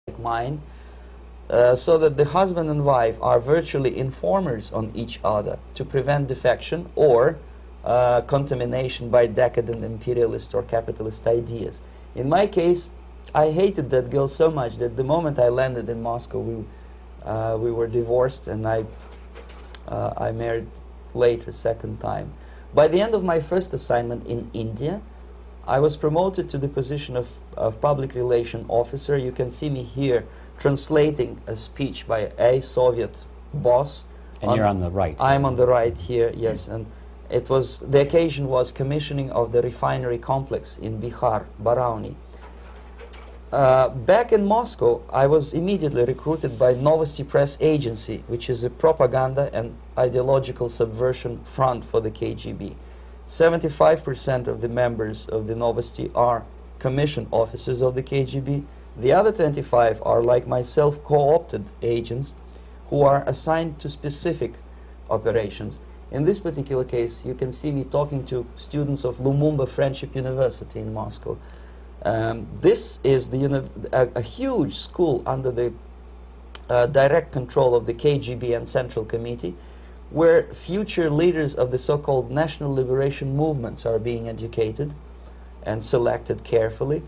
like mine, so that the husband and wife are virtually informers on each other to prevent defection or contamination by decadent imperialist or capitalist ideas. In my case, I hated that girl so much that the moment I landed in Moscow, we were divorced, and I married later, second time. By the end of my first assignment in India, I was promoted to the position of public relation officer. You can see me here translating a speech by a Soviet boss. And you're on the right. I'm on the right here, yes. And it was, the occasion was commissioning of the refinery complex in Bihar, Barauni. Back in Moscow, I was immediately recruited by Novosti Press Agency, which is a propaganda and ideological subversion front for the KGB. 75% of the members of the Novosti are commissioned officers of the KGB. The other 25 are, like myself, co-opted agents who are assigned to specific operations. In this particular case, you can see me talking to students of Lumumba Friendship University in Moscow. This is a huge school under the direct control of the KGB and Central Committee, where future leaders of the so-called national liberation movements are being educated and selected carefully.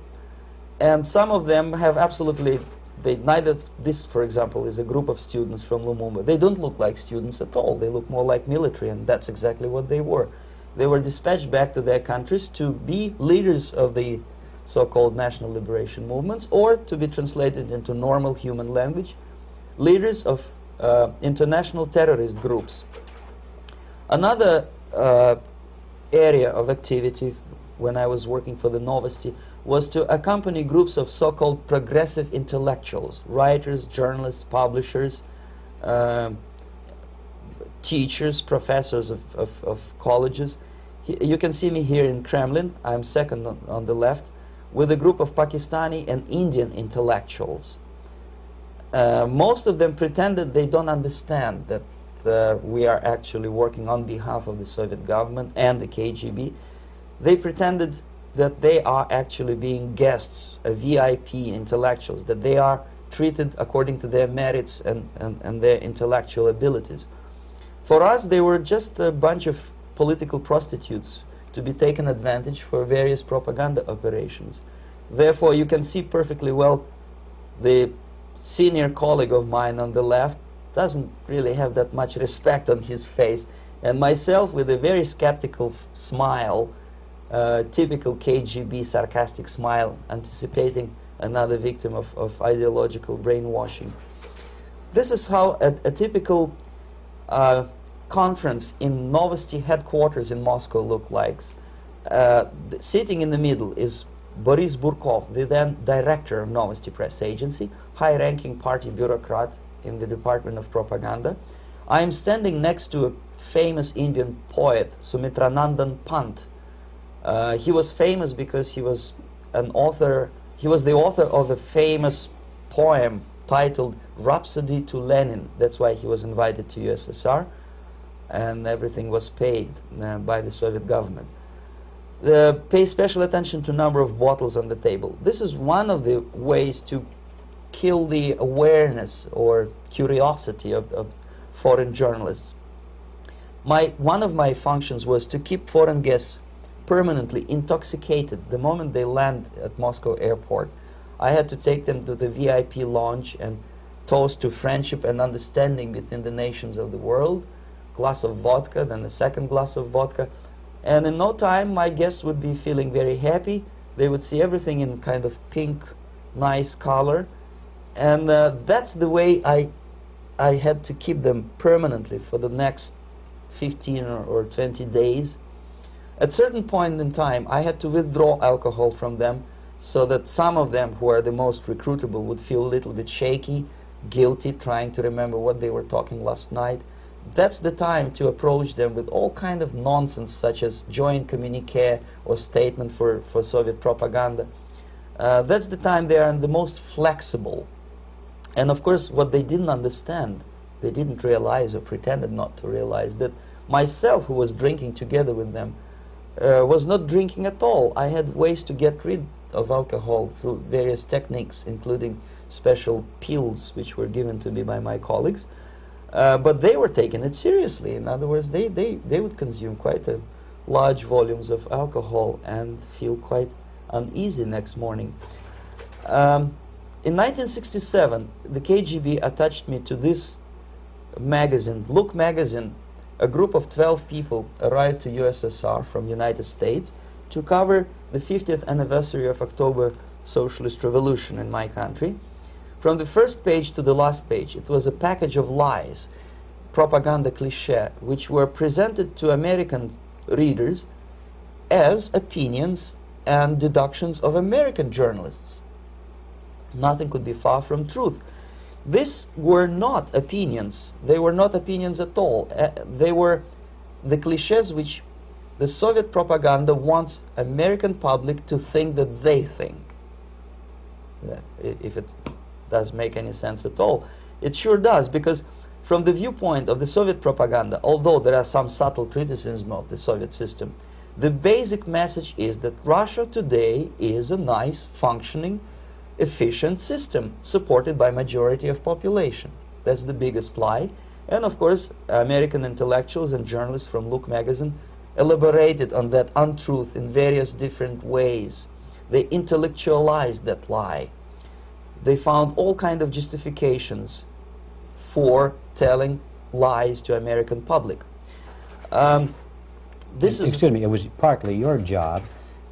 And some of them have absolutely, this, for example, is a group of students from Lumumba. They don't look like students at all. They look more like military, and that's exactly what they were. They were dispatched back to their countries to be leaders of the so-called national liberation movements, or to be translated into normal human language, leaders of international terrorist groups. Another area of activity when I was working for the Novosti was to accompany groups of so-called progressive intellectuals, writers, journalists, publishers, teachers, professors of colleges. You can see me here in Kremlin. I'm second on the left, with a group of Pakistani and Indian intellectuals. Most of them pretended they don't understand that we are actually working on behalf of the Soviet government and the KGB. They pretended that they are actually being guests, VIP intellectuals, that they are treated according to their merits and their intellectual abilities. For us, they were just a bunch of political prostitutes to be taken advantage for various propaganda operations. Therefore, you can see perfectly well the senior colleague of mine on the left doesn't really have that much respect on his face, and myself with a very skeptical smile, typical KGB sarcastic smile, anticipating another victim of ideological brainwashing. This is how a typical conference in Novosti headquarters in Moscow looked like. Sitting in the middle is Boris Burkov, the then director of Novosti Press Agency, high-ranking party bureaucrat in the Department of Propaganda. I am standing next to a famous Indian poet, Sumitranandan Pant. He was famous because he was an author. He was the author of a famous poem titled Rhapsody to Lenin. That's why he was invited to USSR, and everything was paid by the Soviet government. Pay special attention to number of bottles on the table. This is one of the ways to kill the awareness or curiosity of foreign journalists. One of my functions was to keep foreign guests permanently intoxicated the moment they land at Moscow airport. I had to take them to the VIP lounge and toast to friendship and understanding between the nations of the world. Glass of vodka, then a second glass of vodka. And in no time, my guests would be feeling very happy. They would see everything in kind of pink, nice color. And that's the way I had to keep them permanently for the next 15 or 20 days. At a certain point in time, I had to withdraw alcohol from them so that some of them, who are the most recruitable, would feel a little bit shaky, guilty, trying to remember what they were talking last night. That's the time to approach them with all kind of nonsense, such as joint communique or statement for Soviet propaganda. That's the time they are the most flexible. And of course, what they didn't understand, they didn't realize or pretended not to realize, that myself, who was drinking together with them, was not drinking at all. I had ways to get rid of alcohol through various techniques, including special pills which were given to me by my colleagues. But they were taking it seriously. In other words, they would consume quite large volumes of alcohol and feel quite uneasy next morning. In 1967, the KGB attached me to this magazine, Look magazine. A group of 12 people arrived to USSR from United States to cover the 50th anniversary of October Socialist Revolution in my country. From the first page to the last page, it was a package of lies, propaganda cliché, which were presented to American readers as opinions and deductions of American journalists. Nothing could be far from truth. These were not opinions. They were not opinions at all. They were the clichés which the Soviet propaganda wants American public to think that they think. If it does make any sense at all. It sure does, because from the viewpoint of the Soviet propaganda, although there are some subtle criticisms of the Soviet system, the basic message is that Russia today is a nice, functioning, efficient system supported by majority of population. That's the biggest lie. And of course, American intellectuals and journalists from Look magazine elaborated on that untruth in various different ways. They intellectualized that lie. They found all kinds of justifications for telling lies to American public. Excuse me, it was partly your job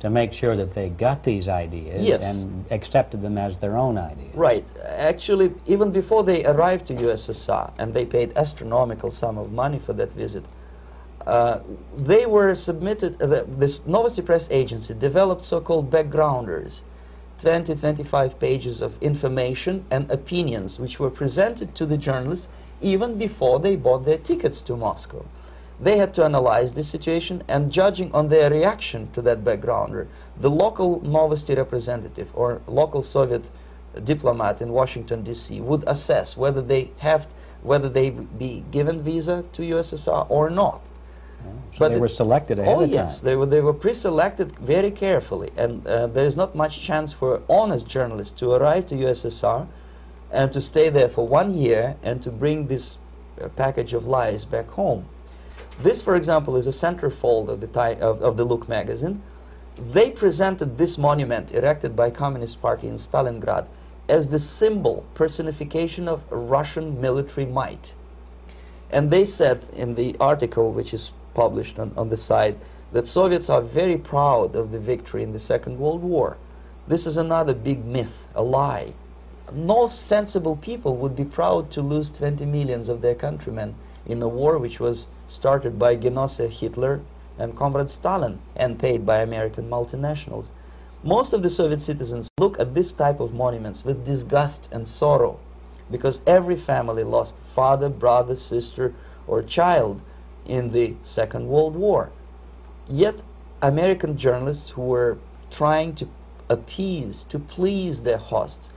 to make sure that they got these ideas, yes, and accepted them as their own ideas. Right. Actually, even before they arrived to USSR, and they paid astronomical sum of money for that visit, they were submitted, this Novosti Press Agency developed so-called backgrounders, 20-25 pages of information and opinions which were presented to the journalists even before they bought their tickets to Moscow. They had to analyze the situation, and judging on their reaction to that backgrounder, the local Novosti representative or local Soviet diplomat in Washington, D.C. would assess whether they be given visa to USSR or not. So but they were selected ahead of time. Oh yes, they were pre-selected very carefully, and there is not much chance for honest journalists to arrive to USSR and to stay there for 1 year and to bring this package of lies back home. This, for example, is a centerfold of the Look magazine. They presented this monument erected by Communist Party in Stalingrad as the symbol, personification of Russian military might. And they said in the article, which is published on the site, that Soviets are very proud of the victory in the Second World War. This is another big myth, a lie. No sensible people would be proud to lose 20 millions of their countrymen in a war which was started by Genoese Hitler and Comrade Stalin and paid by American multinationals. Most of the Soviet citizens look at this type of monuments with disgust and sorrow, because every family lost father, brother, sister, or child in the Second World War. Yet American journalists who were trying to appease, to please their hosts,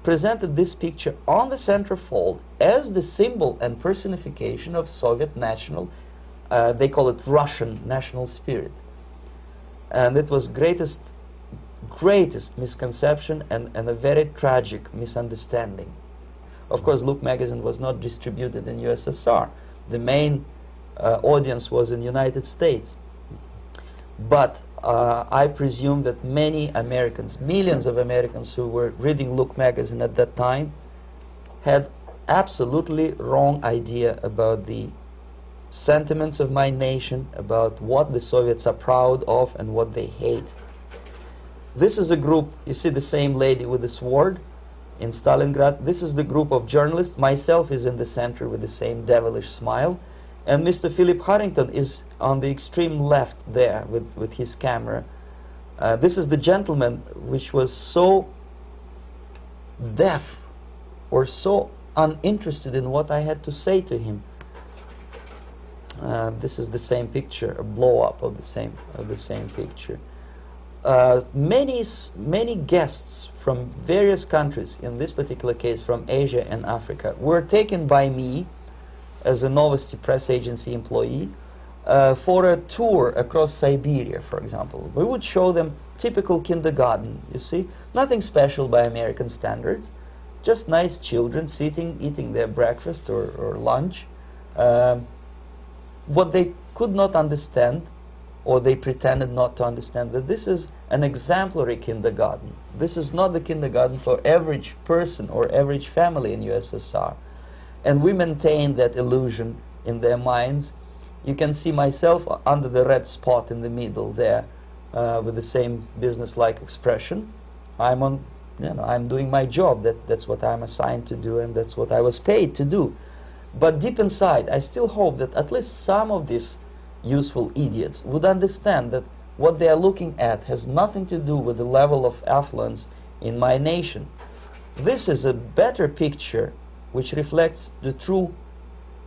presented this picture on the centerfold as the symbol and personification of Soviet national, they call it Russian national spirit. And it was greatest misconception and a very tragic misunderstanding. Of course, Look magazine was not distributed in USSR. The main audience was in United States. But I presume that many Americans, millions of Americans who were reading Look magazine at that time, had absolutely wrong idea about the sentiments of my nation, about what the Soviets are proud of and what they hate. This is a group, you see the same lady with the sword in Stalingrad. This is the group of journalists. Myself is in the center with the same devilish smile. And Mr. Philip Harrington is on the extreme left there with his camera. This is the gentleman which was so deaf or so uninterested in what I had to say to him. This is the same picture, a blow-up of the same picture. Many guests from various countries, in this particular case from Asia and Africa, were taken by me as a Novosti Press Agency employee for a tour across Siberia, for example. We would show them typical kindergarten, you see, nothing special by American standards, just nice children sitting, eating their breakfast or lunch. What they could not understand, or they pretended not to understand, that this is an exemplary kindergarten. This is not the kindergarten for average person or average family in USSR. And we maintain that illusion in their minds. You can see myself under the red spot in the middle there, with the same business-like expression. I'm doing my job. That's what I'm assigned to do, and that's what I was paid to do. But deep inside, I still hope that at least some of these useful idiots would understand that what they are looking at has nothing to do with the level of affluence in my nation. This is a better picture which reflects the true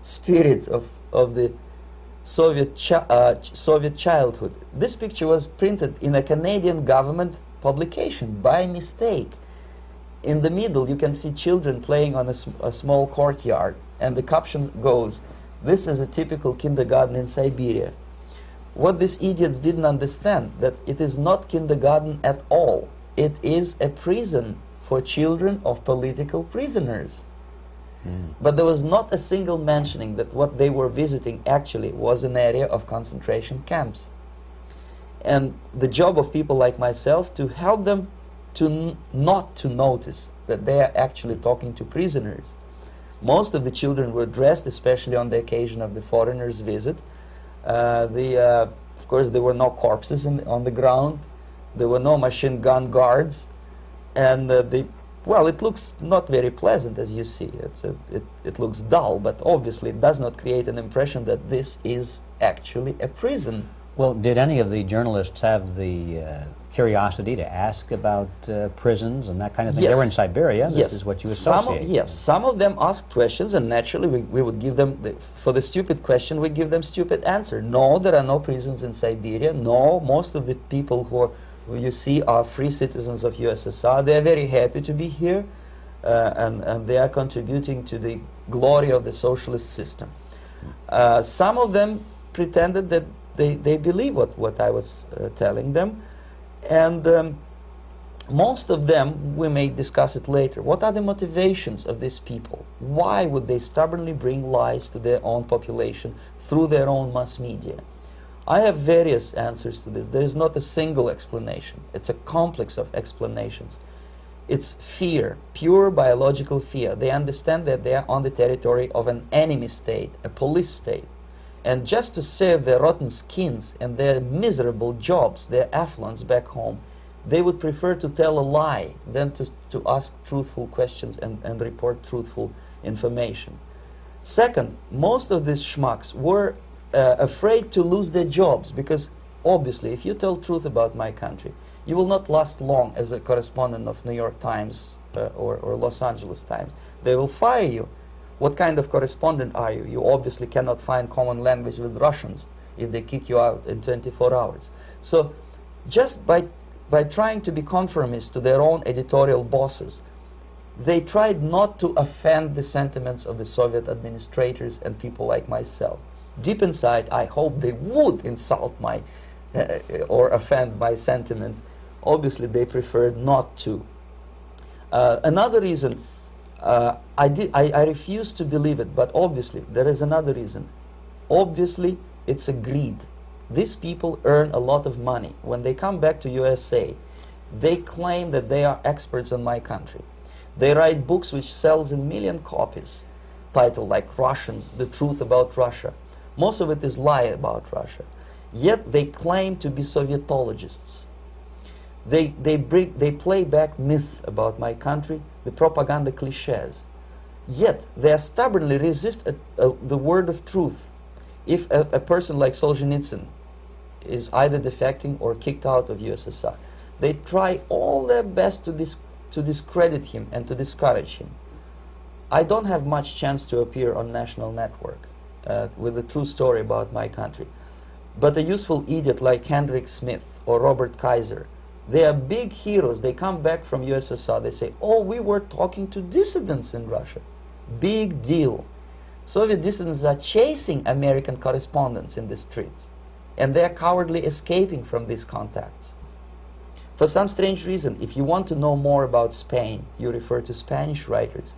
spirit of the Soviet childhood. This picture was printed in a Canadian government publication by mistake. In the middle you can see children playing on a small courtyard, and the caption goes, "This is a typical kindergarten in Siberia." What these idiots didn't understand, that it is not kindergarten at all. It is a prison for children of political prisoners. But there was not a single mentioning that what they were visiting actually was an area of concentration camps. And the job of people like myself to help them to not to notice that they are actually talking to prisoners. Most of the children were dressed, especially on the occasion of the foreigners' visit. Of course, there were no corpses on the ground. There were no machine gun guards. And well, it looks not very pleasant, as you see. It looks dull, but obviously it does not create an impression that this is actually a prison. Well, did any of the journalists have the curiosity to ask about prisons and that kind of thing? Yes. They were in Siberia. Yes. This is what you associate. Yes, some of them asked questions, and naturally we would give them, for the stupid question, we give them stupid answer. No, there are no prisons in Siberia. No, most of the people who you see are free citizens of USSR. They are very happy to be here, and they are contributing to the glory of the socialist system. Some of them pretended that they believe what I was telling them, and most of them, we may discuss it later, what are the motivations of these people? Why would they stubbornly bring lies to their own population through their own mass media? I have various answers to this. There is not a single explanation. It's a complex of explanations. It's fear, pure biological fear. They understand that they are on the territory of an enemy state, a police state. And just to save their rotten skins and their miserable jobs, their affluence back home, they would prefer to tell a lie than to ask truthful questions and report truthful information. Second, most of these schmucks were afraid to lose their jobs, because obviously if you tell truth about my country, you will not last long as a correspondent of New York Times or Los Angeles Times. They will fire you. What kind of correspondent are you? You obviously cannot find common language with Russians if they kick you out in 24 hours. So just by trying to be conformist to their own editorial bosses, they tried not to offend the sentiments of the Soviet administrators and people like myself. Deep inside, I hope they would insult my or offend my sentiments. Obviously, they preferred not to. Another reason, I refuse to believe it, but obviously, there is another reason. Obviously, it's a greed. These people earn a lot of money. When they come back to USA, they claim that they are experts on my country. They write books which sells in million copies, titled like Russians, The Truth About Russia. Most of it is lie about Russia. Yet they claim to be Sovietologists. They play back myth about my country, the propaganda cliches. Yet they stubbornly resist the word of truth. If a person like Solzhenitsyn is either defecting or kicked out of USSR, they try all their best to discredit him and to discourage him. I don't have much chance to appear on national network with a true story about my country. But a useful idiot like Hendrik Smith or Robert Kaiser, they are big heroes. They come back from USSR. They say, oh, we were talking to dissidents in Russia. Big deal. Soviet dissidents are chasing American correspondents in the streets, and they are cowardly escaping from these contacts. For some strange reason, if you want to know more about Spain, you refer to Spanish writers.